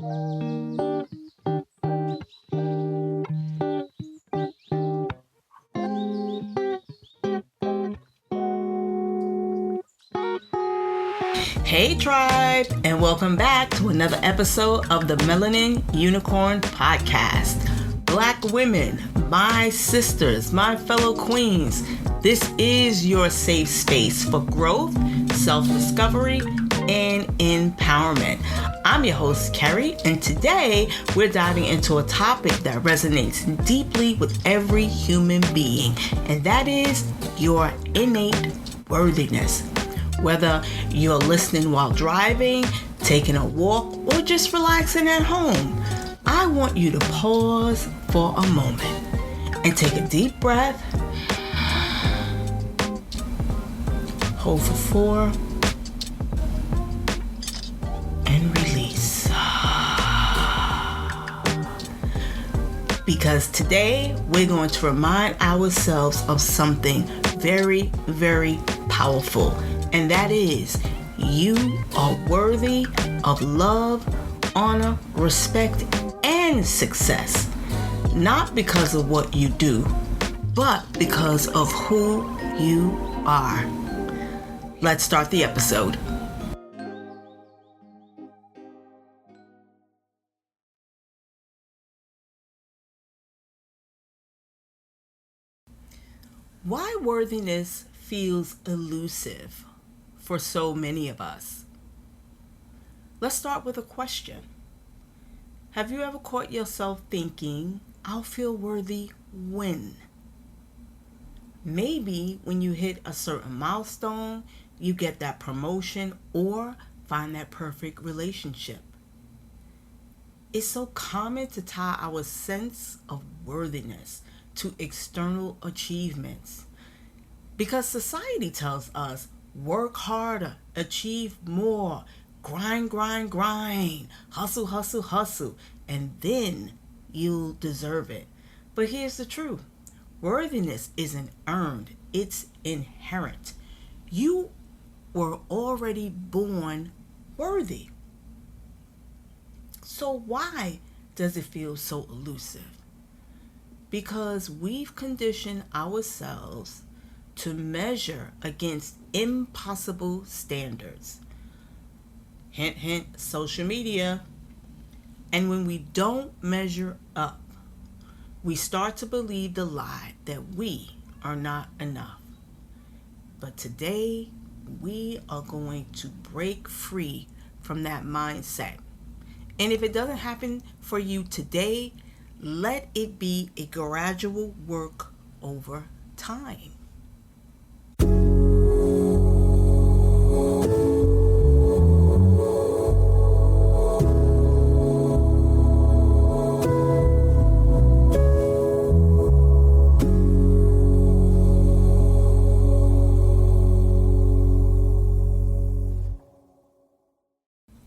Hey tribe, and welcome back to another episode of the Melanin Unicorn Podcast. Black women, my sisters, my fellow queens, this is your safe space for growth, self-discovery, and empowerment. I'm your host, Curate, and today we're diving into a topic that resonates deeply with every human being, and that is your innate worthiness. Whether you're listening while driving, taking a walk, or just relaxing at home, I want you to pause for a moment and take a deep breath. Hold for 4 and release. Because today we're going to remind ourselves of something very, very powerful. And that is, you are worthy of love, honor, respect, and success. Not because of what you do, but because of who you are. Let's start the episode. Why worthiness feels elusive for so many of us. Let's start with a question. Have you ever caught yourself thinking, I'll feel worthy when? Maybe when you hit a certain milestone, you get that promotion, or find that perfect relationship. It's so common to tie our sense of worthiness to external achievements because society tells us work harder, achieve more, grind, hustle, and then you'll deserve it. But here's the truth. Worthiness isn't earned, it's inherent. You were already born worthy. So why does it feel so elusive? Because we've conditioned ourselves to measure against impossible standards. Hint, hint, social media. And when we don't measure up, we start to believe the lie that we are not enough. But today, we are going to break free from that mindset. And if it doesn't happen for you today, let it be a gradual work over time.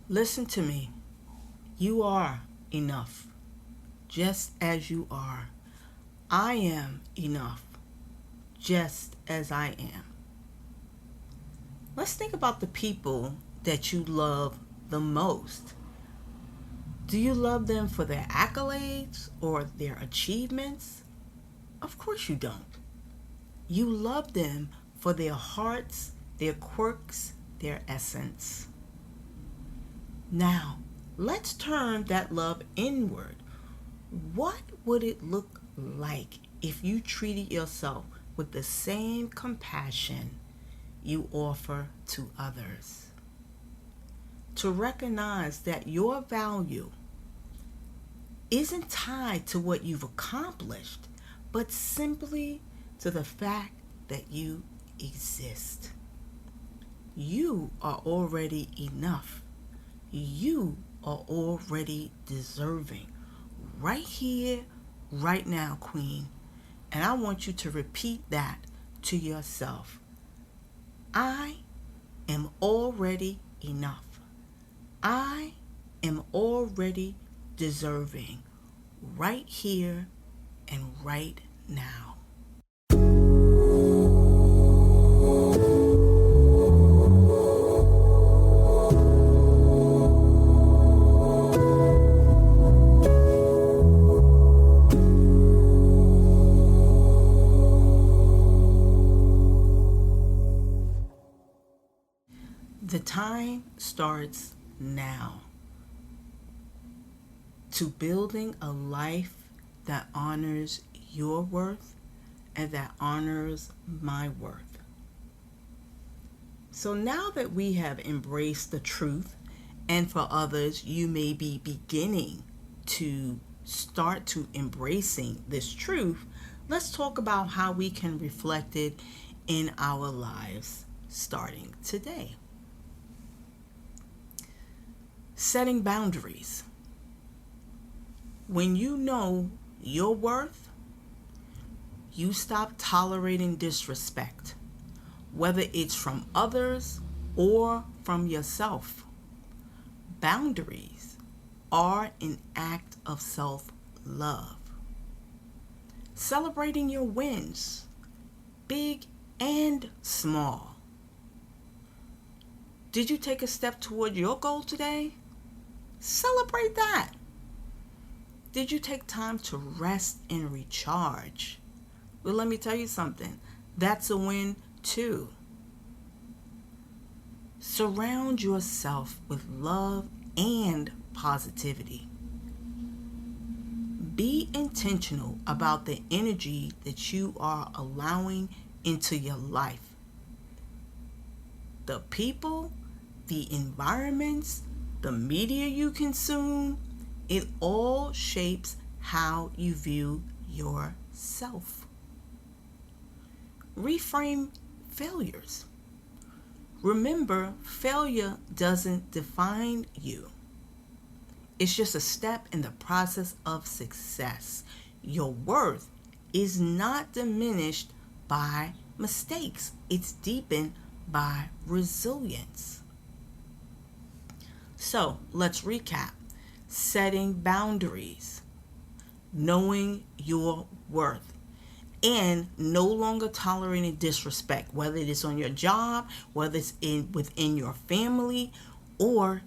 Listen to me. You are enough, just as you are. I am enough, just as I am. Let's think about the people that you love the most. Do you love them for their accolades or their achievements? Of course you don't. You love them for their hearts, their quirks, their essence. Now, let's turn that love inward. What would it look like if you treated yourself with the same compassion you offer to others? To recognize that your value isn't tied to what you've accomplished, but simply to the fact that you exist. You are already enough. You are already deserving. Right here, right now, Queen. And I want you to repeat that to yourself. I am already enough. I am already deserving. Right here and right now. reframe starts now. To building a life that honors your worth and that honors my worth. So now that we have embraced the truth, and for others, you may be beginning to start to embracing this truth, let's talk about how we can reflect it in our lives starting today. Setting boundaries. When you know your worth, you stop tolerating disrespect, whether it's from others or from yourself. Boundaries are an act of self-love. Celebrating your wins, big and small. Did you take a step toward your goal today? Celebrate that. Did you take time to rest and recharge? Well, let me tell you something. That's a win too. Surround yourself with love and positivity. Be intentional about the energy that you are allowing into your life. The people, the environments, the media you consume, it all shapes how you view yourself. Reframe failures. Remember, failure doesn't define you. It's just a step in the process of success. Your worth is not diminished by mistakes. It's deepened by resilience. So let's recap. Setting boundaries, knowing your worth, and no longer tolerating disrespect, whether it is on your job, whether it's within your family, or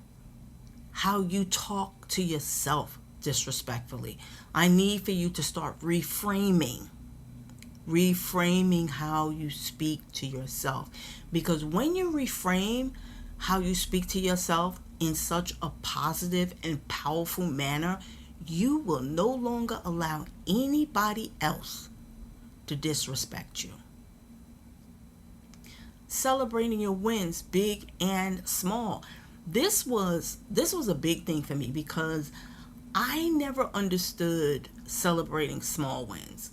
how you talk to yourself disrespectfully. I need for you to start reframing how you speak to yourself. Because when you reframe how you speak to yourself in such a positive and powerful manner, you will no longer allow anybody else to disrespect you. Celebrating your wins, big and small. This was a big thing for me because I never understood celebrating small wins.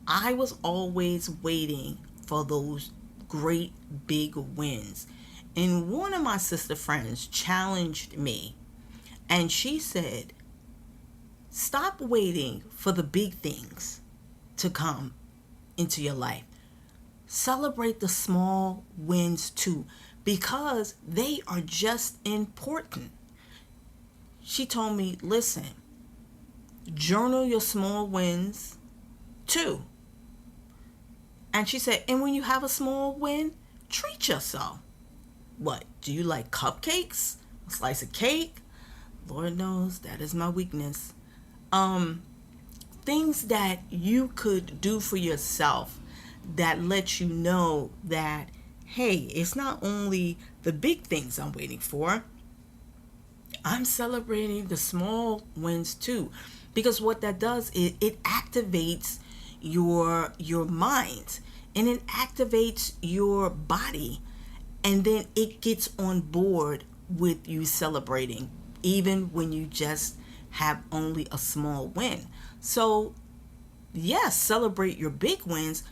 I was always waiting for those great big wins. And one of my sister friends challenged me, and she said, stop waiting for the big things to come into your life. Celebrate the small wins too, because they are just important. She told me, listen, journal your small wins too. And she said, and when you have a small win, treat yourself. What, do you like cupcakes? A slice of cake? Lord knows that is my weakness. Things that you could do for yourself that let you know that, hey, it's not only the big things I'm waiting for, I'm celebrating the small wins too. Because what that does is it activates your mind, and it activates your body, and then it gets on board with you celebrating, even when you just have only a small win. So yes, celebrate your big wins,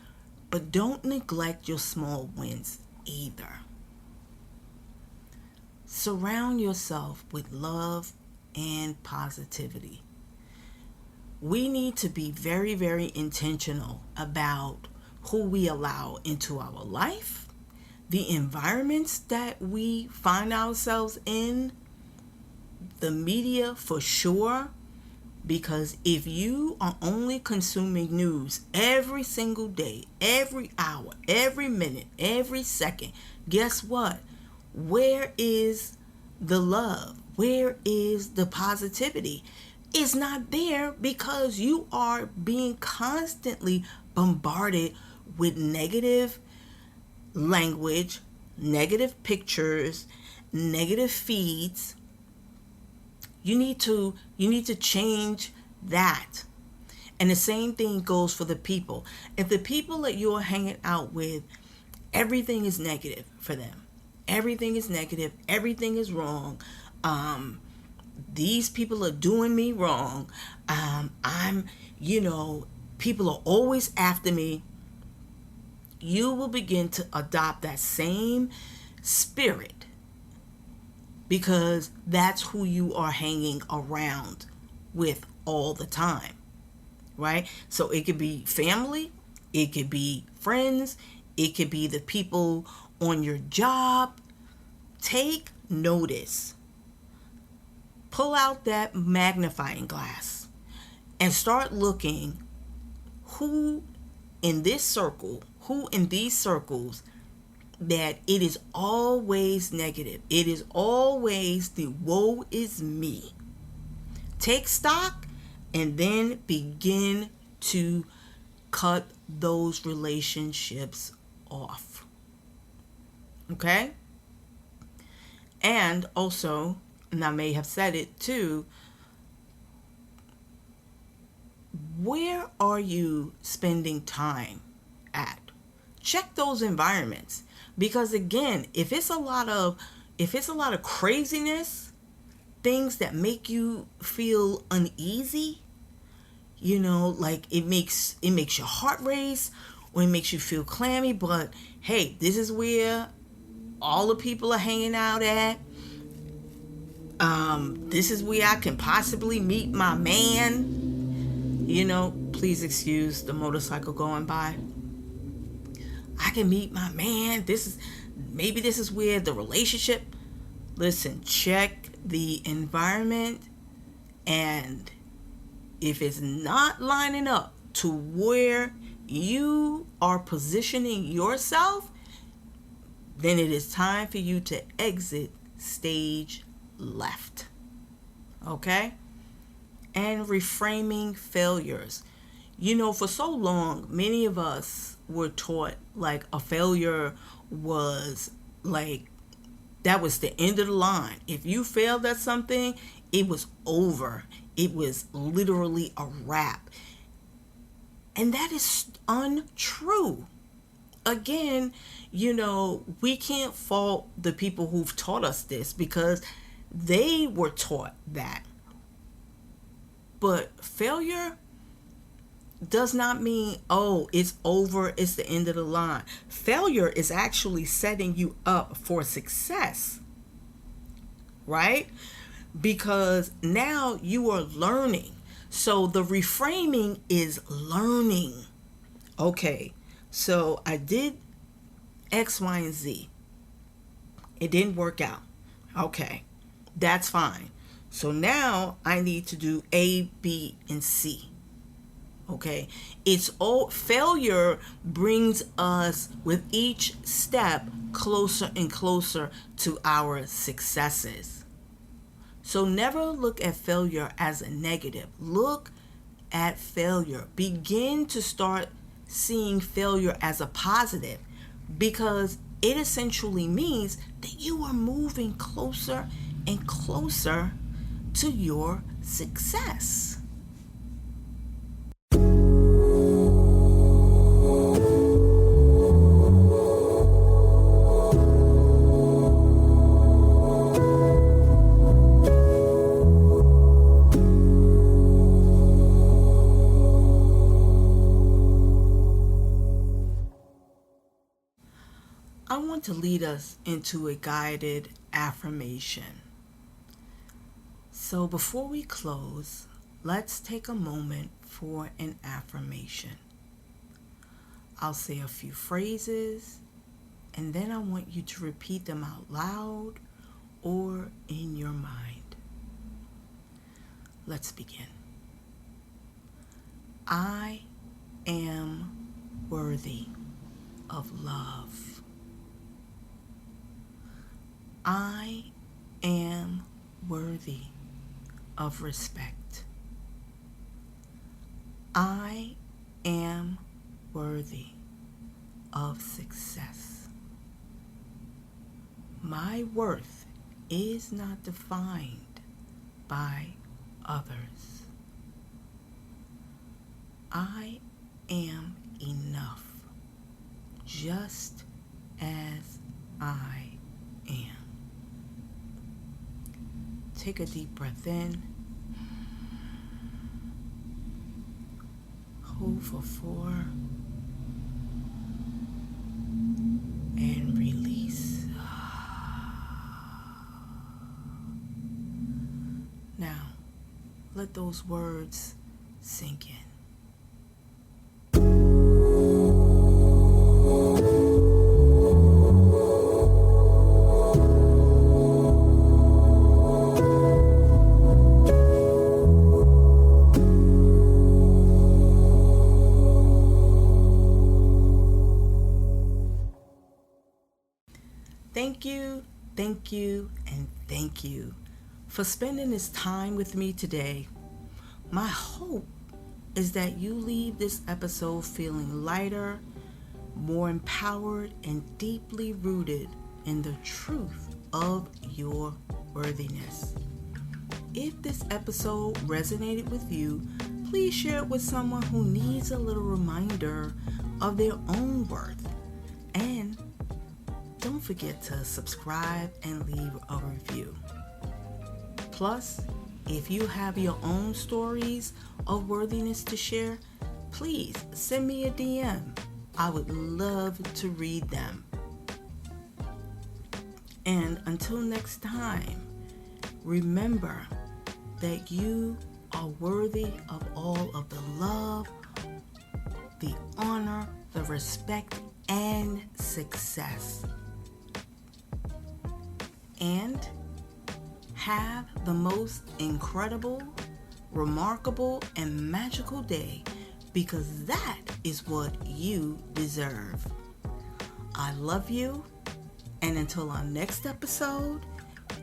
but don't neglect your small wins either. Surround yourself with love and positivity. We need to be very, very intentional about who we allow into our life, the environments that we find ourselves in, the media for sure, because if you are only consuming news every single day, every hour, every minute, every second, guess what? Where is the love? Where is the positivity? It's not there because you are being constantly bombarded with negative language, negative pictures, negative feeds, you need to change that. And the same thing goes for the people. If the people that you're hanging out with, everything is negative for them. Everything is negative. Everything is wrong. These people are doing me wrong. People are always after me. You will begin to adopt that same spirit because that's who you are hanging around with all the time, right? So it could be family, it could be friends, it could be the people on your job. Take notice. Pull out that magnifying glass and start looking who in these circles that it is always negative. It is always the woe is me. Take stock and then begin to cut those relationships off. Okay? And also, and I may have said it too, where are you spending time at? Check those environments. Because again, if it's a lot of craziness, things that make you feel uneasy, like it makes your heart race or it makes you feel clammy, but hey, this is where all the people are hanging out at. This is where I can possibly meet my man. Please excuse the motorcycle going by. I can meet my man. This is where the relationship. Listen, check the environment, and if it's not lining up to where you are positioning yourself, then it is time for you to exit stage left. Okay? And reframing failures. For so long, many of us were taught like a failure was like, that was the end of the line. If you failed at something, it was over. It was literally a wrap. And that is untrue. Again, we can't fault the people who've taught us this because they were taught that. But failure does not mean, oh, it's over, it's the end of the line. Failure is actually setting you up for success, right? Because now you are learning. So the reframing is learning. Okay, so I did X, Y, and Z. It didn't work out. Okay, that's fine. So now I need to do A, B, and C. Okay, it's all failure brings us with each step closer and closer to our successes. So never look at failure as a negative. Look at failure. Begin to start seeing failure as a positive, because it essentially means that you are moving closer and closer to your success. I want to lead us into a guided affirmation. So before we close, let's take a moment for an affirmation. I'll say a few phrases, and then I want you to repeat them out loud or in your mind. Let's begin. I am worthy of love. I am worthy of respect. I am worthy of success. My worth is not defined by others. I am enough, just as I am. Take a deep breath in. Hold for 4. And release. Now, let those words sink in. Thank you, and thank you for spending this time with me today. My hope is that you leave this episode feeling lighter, more empowered, and deeply rooted in the truth of your worthiness. If this episode resonated with you, please share it with someone who needs a little reminder of their own worth. And don't forget to subscribe and leave a review. Plus, if you have your own stories of worthiness to share, please send me a DM. I would love to read them. And until next time, remember that you are worthy of all of the love, the honor, the respect, and success. And have the most incredible, remarkable, and magical day, because that is what you deserve. I love you, and until our next episode,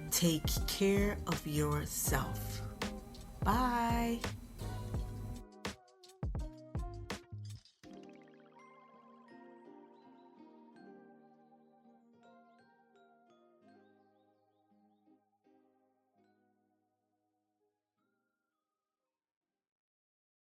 take care of yourself. Bye.